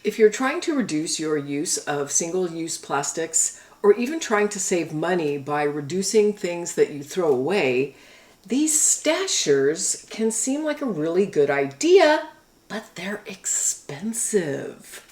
If you're trying to reduce your use of single-use plastics, or even trying to save money by reducing things that you throw away, these stashers can seem like a really good idea, but they're expensive.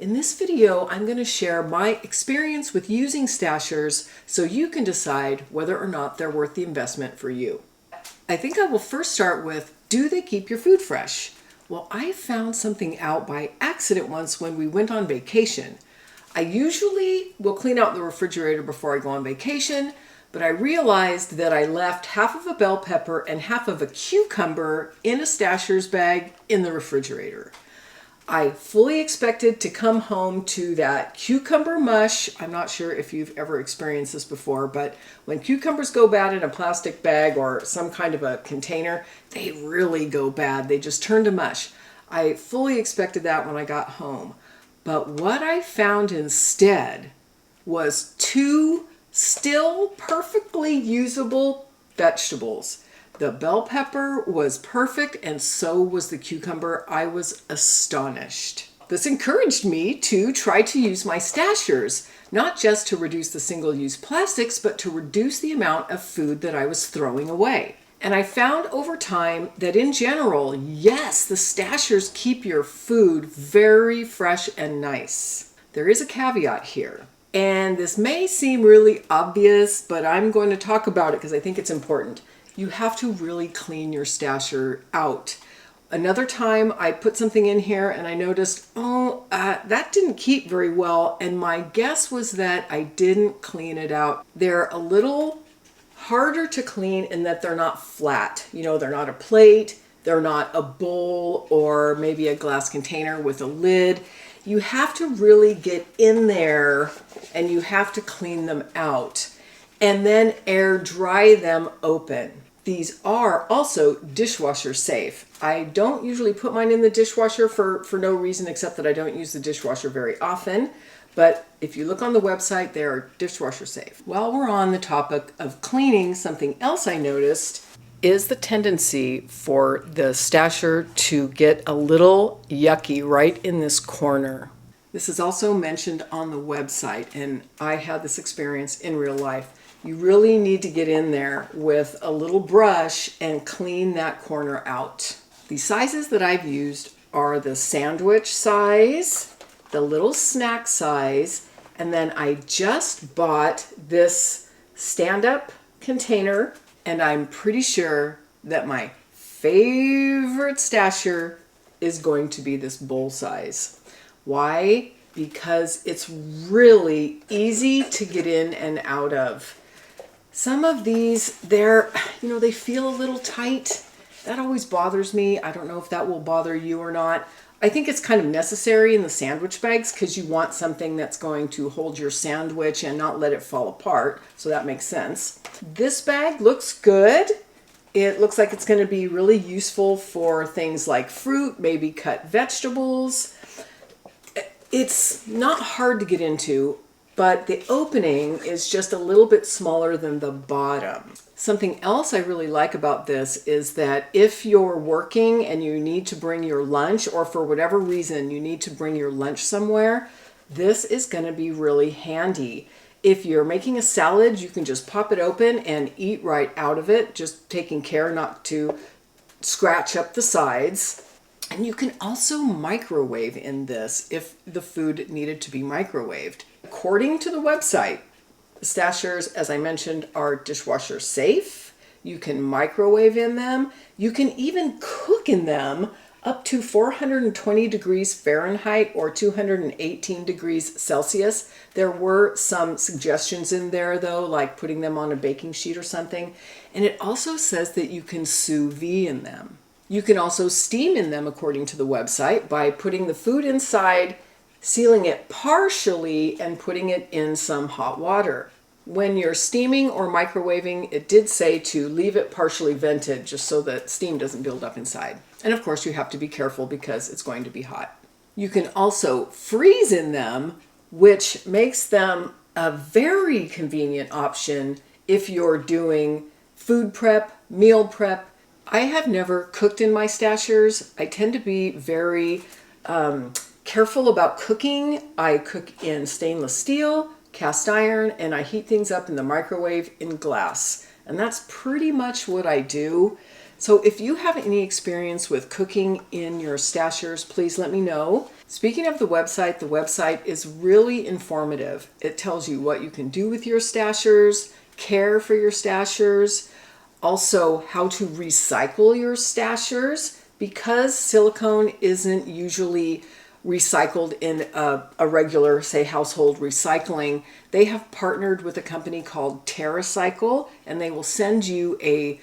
In this video, I'm going to share my experience with using stashers so you can decide whether or not they're worth the investment for you. I think I will first start with, do they keep your food fresh? Well, I found something out by accident once when we went on vacation. I usually will clean out the refrigerator before I go on vacation, but I realized that I left half of a bell pepper and half of a cucumber in a Stashers bag in the refrigerator. I fully expected to come home to that cucumber mush. I'm not sure if you've ever experienced this before, but when cucumbers go bad in a plastic bag or some kind of a container, they really go bad. They just turn to mush. I fully expected that when I got home. But what I found instead was two still perfectly usable vegetables. The bell pepper was perfect, and so was the cucumber. I was astonished. This encouraged me to try to use my stashers, not just to reduce the single-use plastics, but to reduce the amount of food that I was throwing away. And I found over time that in general, yes, the stashers keep your food very fresh and nice. There is a caveat here. And this may seem really obvious, but I'm going to talk about it because I think it's important. You have to really clean your stasher out. Another time I put something in here and I noticed, that didn't keep very well. And my guess was that I didn't clean it out. They're a little harder to clean in that they're not flat. You know, they're not a plate, they're not a bowl or maybe a glass container with a lid. You have to really get in there and you have to clean them out and then air dry them open. These are also dishwasher safe. I don't usually put mine in the dishwasher for no reason except that I don't use the dishwasher very often. But if you look on the website, they are dishwasher safe. While we're on the topic of cleaning, something else I noticed is the tendency for the stasher to get a little yucky right in this corner. This is also mentioned on the website, and I had this experience in real life. You really need to get in there with a little brush and clean that corner out. The sizes that I've used are the sandwich size, the little snack size, and then I just bought this stand-up container, and I'm pretty sure that my favorite stasher is going to be this bowl size. Why? Because it's really easy to get in and out of. Some of these, they feel a little tight. That always bothers me. I don't know if that will bother you or not. I think it's kind of necessary in the sandwich bags because you want something that's going to hold your sandwich and not let it fall apart. So that makes sense. This bag looks good. It looks like it's going to be really useful for things like fruit, maybe cut vegetables. It's not hard to get into, but the opening is just a little bit smaller than the bottom. Something else I really like about this is that if you're working and you need to bring your lunch, or for whatever reason you need to bring your lunch somewhere, this is going to be really handy. If you're making a salad, you can just pop it open and eat right out of it, just taking care not to scratch up the sides. And you can also microwave in this if the food needed to be microwaved. According to the website, the stashers, as I mentioned, are dishwasher safe. You can microwave in them. You can even cook in them up to 420 degrees Fahrenheit or 218 degrees Celsius. There were some suggestions in there though, like putting them on a baking sheet or something. And it also says that you can sous vide in them. You can also steam in them according to the website by putting the food inside, sealing it partially, and putting it in some hot water. When you're steaming or microwaving, it did say to leave it partially vented just so that steam doesn't build up inside. And of course you have to be careful because it's going to be hot. You can also freeze in them, which makes them a very convenient option if you're doing food prep, meal prep. I have never cooked in my stashers. I tend to be very Careful about cooking. I cook in stainless steel, cast iron, and I heat things up in the microwave in glass. And that's pretty much what I do. So if you have any experience with cooking in your stashers, please let me know. Speaking of the website is really informative. It tells you what you can do with your stashers, care for your stashers, also how to recycle your stashers, because silicone isn't usually recycled in a regular, say, household recycling. They have partnered with a company called TerraCycle, and they will send you a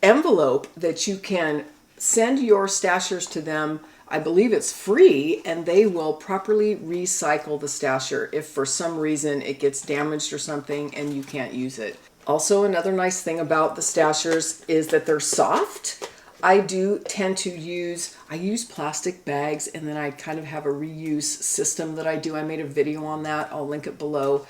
envelope that you can send your stashers to them. I believe it's free, and they will properly recycle the stasher if for some reason it gets damaged or something and you can't use it. Also, another nice thing about the stashers is that they're soft. I do tend to use plastic bags, and then I kind of have a reuse system that I do. I made a video on that. I'll link it below.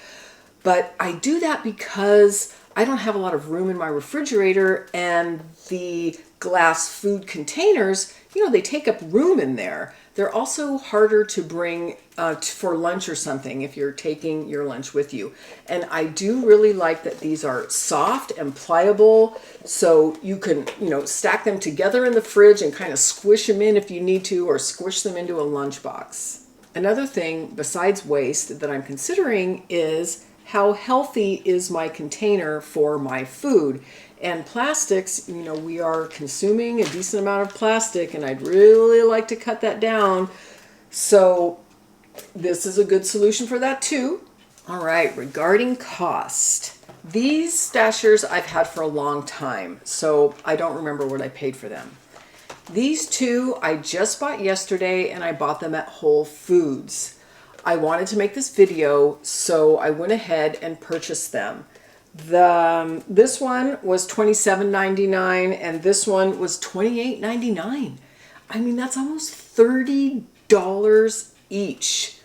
But I do that because I don't have a lot of room in my refrigerator, and the glass food containers, they take up room in there. They're also harder to bring for lunch or something if you're taking your lunch with you. And I do really like that these are soft and pliable, so you can, stack them together in the fridge and kind of squish them in if you need to, or squish them into a lunchbox. Another thing besides waste that I'm considering is how healthy is my container for my food. And plastics, we are consuming a decent amount of plastic, and I'd really like to cut that down. So this is a good solution for that too. All right, regarding cost. These stashers I've had for a long time, so I don't remember what I paid for them. These two I just bought yesterday, and I bought them at Whole Foods. I wanted to make this video, so I went ahead and purchased them. This one was $27.99, and this one was $28.99. I mean, that's almost $30 each.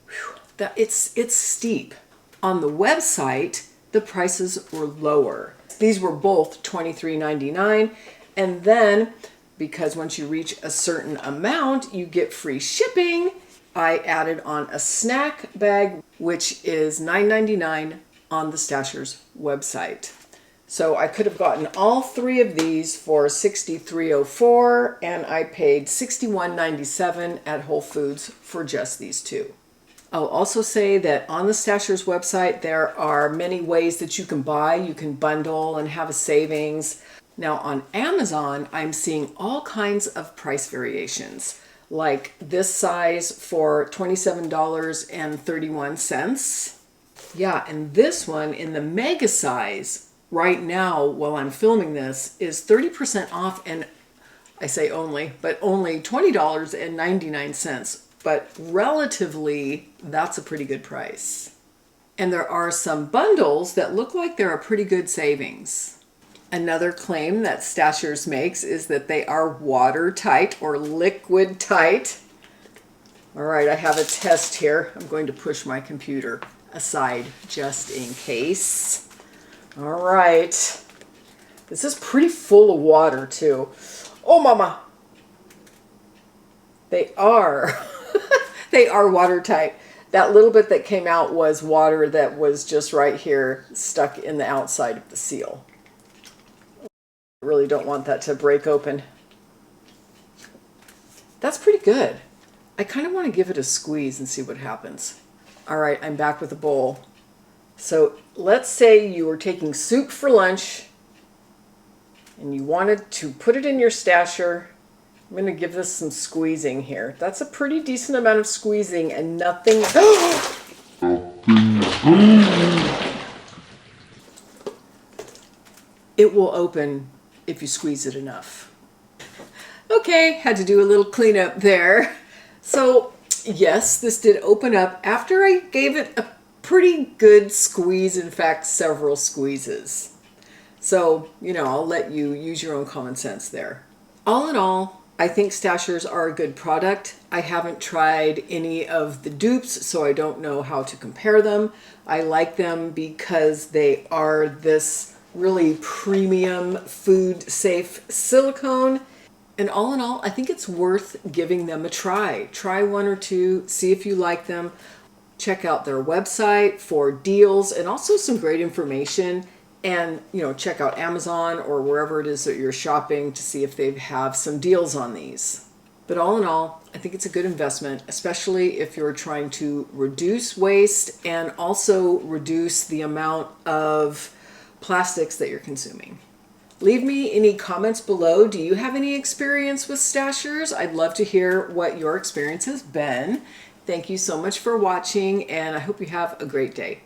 Whew, it's steep. On the website, the prices were lower. These were both $23.99, and then because once you reach a certain amount, you get free shipping, I added on a snack bag, which is $9.99 on the Stashers website. So I could have gotten all three of these for $63.04, and I paid $61.97 at Whole Foods for just these two. I'll also say that on the Stashers website, there are many ways that you can buy. You can bundle and have a savings. Now on Amazon, I'm seeing all kinds of price variations, like this size for $27.31. Yeah, and this one in the mega size right now, while I'm filming this, is 30% off, and I say only $20.99. But relatively, that's a pretty good price. And there are some bundles that look like they're a pretty good savings. Another claim that Stashers makes is that they are watertight or liquid tight. All right, I have a test here. I'm going to push my computer aside just in case. All right. This is pretty full of water too. Oh, mama. They are. They are watertight. That little bit that came out was water that was just right here stuck in the outside of the seal. I really don't want that to break open. That's pretty good. I kind of want to give it a squeeze and see what happens. All right, I'm back with a bowl. So let's say you were taking soup for lunch and you wanted to put it in your stasher. I'm going to give this some squeezing here. That's a pretty decent amount of squeezing and nothing... It will open if you squeeze it enough. Okay, had to do a little cleanup there. So yes, this did open up after I gave it a pretty good squeeze, in fact, several squeezes. So, I'll let you use your own common sense there. All in all, I think Stashers are a good product. I haven't tried any of the dupes, so I don't know how to compare them. I like them because they are this really premium food safe silicone. And all in all, I think it's worth giving them a try. Try one or two, see if you like them. Check out their website for deals and also some great information. And, check out Amazon or wherever it is that you're shopping to see if they have some deals on these. But all in all, I think it's a good investment, especially if you're trying to reduce waste and also reduce the amount of plastics that you're consuming. Leave me any comments below. Do you have any experience with stashers? I'd love to hear what your experience has been. Thank you so much for watching, and I hope you have a great day.